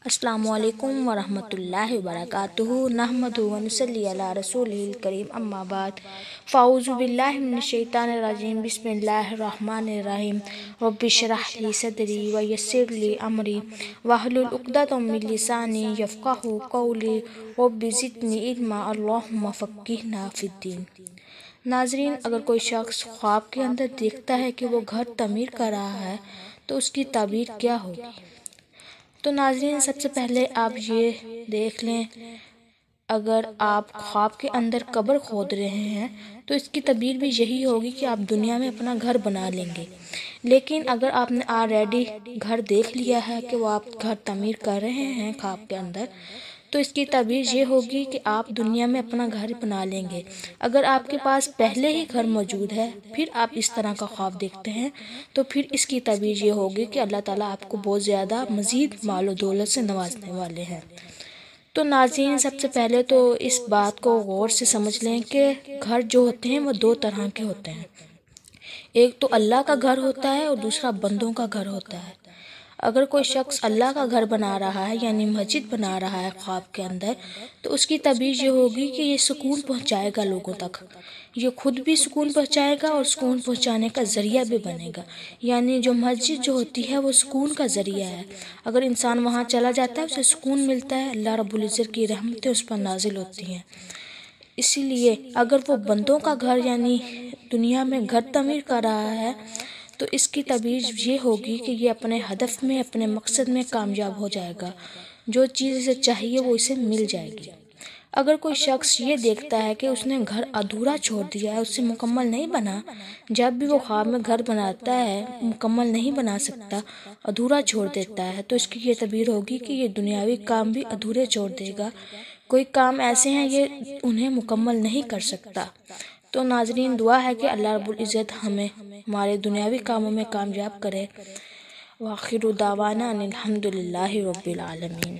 السلام علیکم ورحمۃ اللہ وبرکاتہ نحمدہ ونصلی علی رسولہ الکریم اما بعد فاعوذ باللہ من الشیطان الرجیم بسم اللہ الرحمن الرحیم رب اشرح لی صدری ویسر لی امری واحلل عقدۃ من لسانی یفقہوا قولی رب زدنی علما اللہم فقہنا فی الدین۔ ناظرین، اگر کوئی شخص خواب کے اندر دیکھتا ہے کہ وہ گھر تعمیر کر رہا ہے تو اس کی تعبیر کیا ہوگی؟ تو ناظرین، سب سے پہلے آپ یہ دیکھ لیں، اگر آپ خواب کے اندر قبر کھود رہے ہیں تو اس کی تعبیر بھی یہی ہوگی کہ آپ دنیا میں اپنا گھر بنا لیں گے۔ لیکن اگر آپ نے آلریڈی گھر دیکھ لیا ہے کہ وہ آپ گھر تعمیر کر رہے ہیں خواب کے اندر، تو اس کی تعبیر یہ ہوگی کہ آپ دنیا میں اپنا گھر بنا لیں گے۔ اگر آپ کے پاس پہلے ہی گھر موجود ہے پھر آپ اس طرح کا خواب دیکھتے ہیں تو پھر اس کی تعبیر یہ ہوگی کہ اللہ تعالیٰ آپ کو بہت زیادہ مزید مال و دولت سے نوازنے والے ہیں۔ تو ناظرین، سب سے پہلے تو اس بات کو غور سے سمجھ لیں کہ گھر جو ہوتے ہیں وہ دو طرح کے ہوتے ہیں۔ ایک تو اللہ کا گھر ہوتا ہے اور دوسرا بندوں کا گھر ہوتا ہے۔ اگر کوئی شخص اللہ کا گھر بنا رہا ہے یعنی مسجد بنا رہا ہے خواب کے اندر، تو اس کی تعبیر یہ ہوگی کہ یہ سکون پہنچائے گا لوگوں تک، یہ خود بھی سکون پہنچائے گا اور سکون پہنچانے کا ذریعہ بھی بنے گا۔ یعنی جو مسجد جو ہوتی ہے وہ سکون کا ذریعہ ہے، اگر انسان وہاں چلا جاتا ہے اسے سکون ملتا ہے، اللہ رب العزت کی رحمتیں اس پر نازل ہوتی ہیں۔ اسی لیے اگر وہ بندوں کا گھر یعنی دنیا میں گھر تعمیر کر رہا ہے تو اس کی تعبیر یہ ہوگی کہ یہ اپنے ہدف میں، اپنے مقصد میں کامیاب ہو جائے گا، جو چیز اسے چاہیے وہ اسے مل جائے گی۔ اگر کوئی شخص یہ دیکھتا ہے کہ اس نے گھر ادھورا چھوڑ دیا ہے، اس سے مکمل نہیں بنا، جب بھی وہ خواب میں گھر بناتا ہے مکمل نہیں بنا سکتا، ادھورا چھوڑ دیتا ہے، تو اس کی یہ تعبیر ہوگی کہ یہ دنیاوی کام بھی ادھورے چھوڑ دے گا، کوئی کام ایسے ہیں یہ انہیں مکمل نہیں کر سکتا۔ تو ناظرین، دعا ہے کہ اللہ رب العزت ہمیں ہمارے دنیاوی کاموں میں کامیاب کرے۔ وآخر دعوانا ان الحمد للہ رب العالمین۔